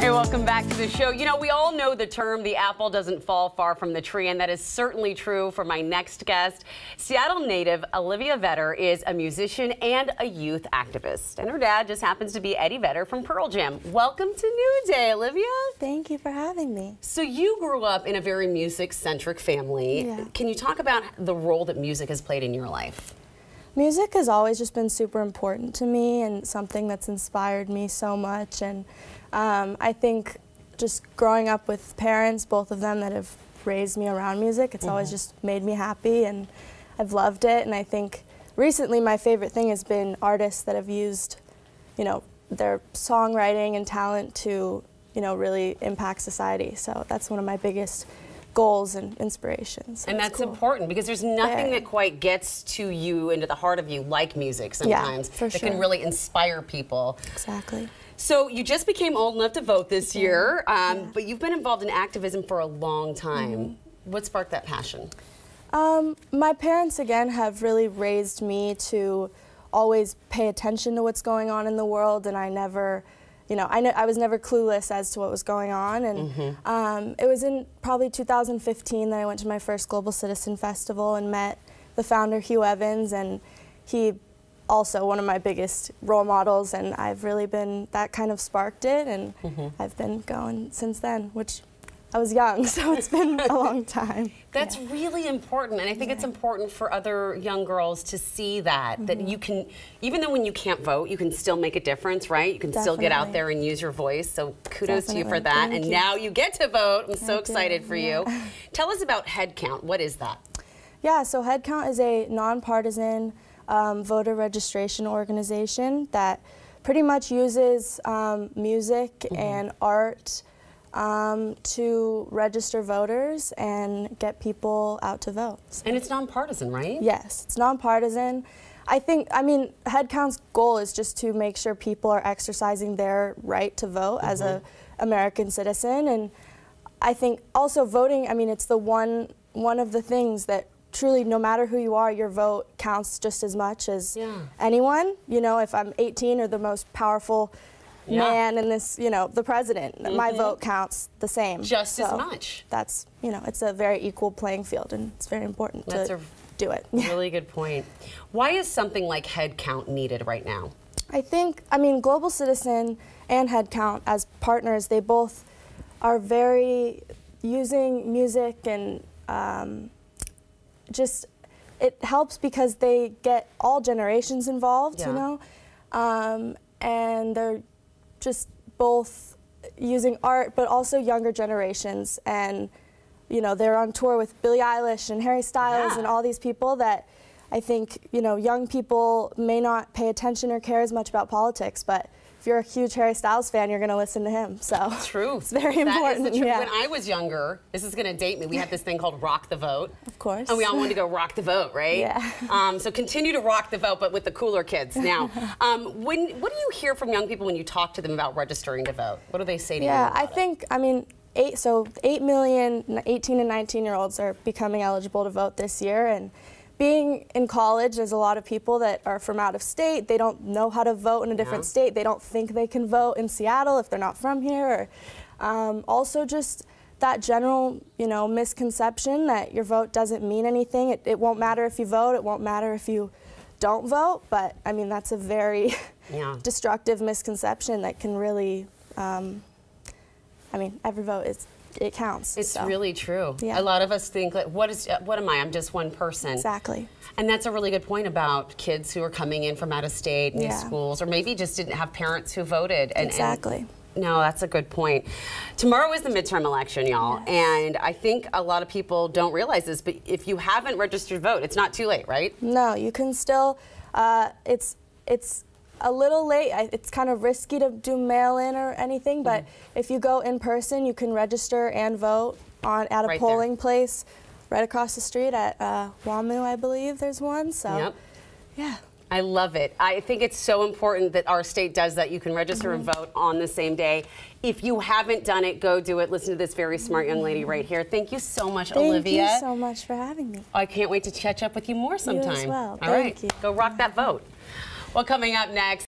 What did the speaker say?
Hey, welcome back to the show. You know, we all know the term, the apple doesn't fall far from the tree, and that is certainly true for my next guest. Seattle native Olivia Vedder is a musician and a youth activist, and her dad just happens to be Eddie Vedder from Pearl Jam. Welcome to New Day, Olivia. Thank you for having me. So you grew up in a very music-centric family. Yeah. Can you talk about the role that music has played in your life? Music has always just been super important to me and something that's inspired me so much. And I think just growing up with parents, both of them that have raised me around music, it's always just made me happy, and I've loved it. And I think recently my favorite thing has been artists that have used, you know, their songwriting and talent to, you know, really impact society. So that's one of my biggest goals and inspirations. So and that's cool. important, because there's nothing that quite gets to you, into the heart of you, like music sometimes, that can really inspire people. Exactly. So you just became old enough to vote this year, but you've been involved in activism for a long time. What sparked that passion? My parents, again, have really raised me to always pay attention to what's going on in the world, and I never, you know, I was never clueless as to what was going on. And it was in probably 2015 that I went to my first Global Citizen Festival and met the founder, Hugh Evans, and he also one of my biggest role models, and I've really been, that kind of sparked it, and I've been going since then, which I was young, so it's been a long time. That's really important, and I think it's important for other young girls to see that, that you can, even though when you can't vote, you can still make a difference, right? You can still get out there and use your voice, so kudos to you for that. Thank and you. Now you get to vote. I'm so excited for you. Tell us about Headcount. What is that? Yeah, so Headcount is a nonpartisan voter registration organization that pretty much uses music and art to register voters and get people out to vote. So. And it's nonpartisan, right? Yes, it's nonpartisan. I mean, Headcount's goal is just to make sure people are exercising their right to vote as an American citizen. And I think also voting, I mean, it's the one of the things that truly, no matter who you are, your vote counts just as much as anyone. You know, if I'm 18 or the most powerful man in this, you know, the president, my vote counts the same. Just as much. That's, you know, it's a very equal playing field, and it's very important to do it. Really good point. Why is something like Headcount needed right now? I think, I mean, Global Citizen and Headcount as partners, they both are very using music, and just, it helps because they get all generations involved, you know, and they're just both using art, but also younger generations. And, you know, they're on tour with Billie Eilish and Harry Styles and all these people that I think, you know, young people may not pay attention or care as much about politics, but if you're a huge Harry Styles fan, you're going to listen to him. So true. It's very important. That is the truth. When I was younger, this is going to date me, we had this thing called Rock the Vote. Of course. And we all wanted to go rock the vote, right? Yeah. So continue to rock the vote, but with the cooler kids. Now, what do you hear from young people when you talk to them about registering to vote? What do they say to you about I think, I mean, 8 million 18 and 19-year-olds are becoming eligible to vote this year, and being in college, there's a lot of people that are from out of state. They don't know how to vote in a different state. They don't think they can vote in Seattle if they're not from here. Or, also just that general, you know, misconception that your vote doesn't mean anything. It won't matter if you vote. It won't matter if you don't vote. But, I mean, that's a very destructive misconception that can really, I mean, every vote it counts. It's really true. A lot of us think, like, what am I? I'm just one person. Exactly. And that's a really good point about kids who are coming in from out of state, new schools, or maybe just didn't have parents who voted. Exactly. No, that's a good point. Tomorrow is the midterm election, y'all, and I think a lot of people don't realize this, but if you haven't registered to vote, it's not too late, right? No, you can still, it's a little late. It's kind of risky to do mail-in or anything, but if you go in person, you can register and vote at a polling place right across the street at WAMU, I believe there's one. So, yeah. I love it. I think it's so important that our state does that. You can register and vote on the same day. If you haven't done it, go do it. Listen to this very smart young lady right here. Thank you so much, Olivia. Thank you so much for having me. I can't wait to catch up with you more sometime. You as well. All right. Thank you. Go rock that vote. Well, coming up next.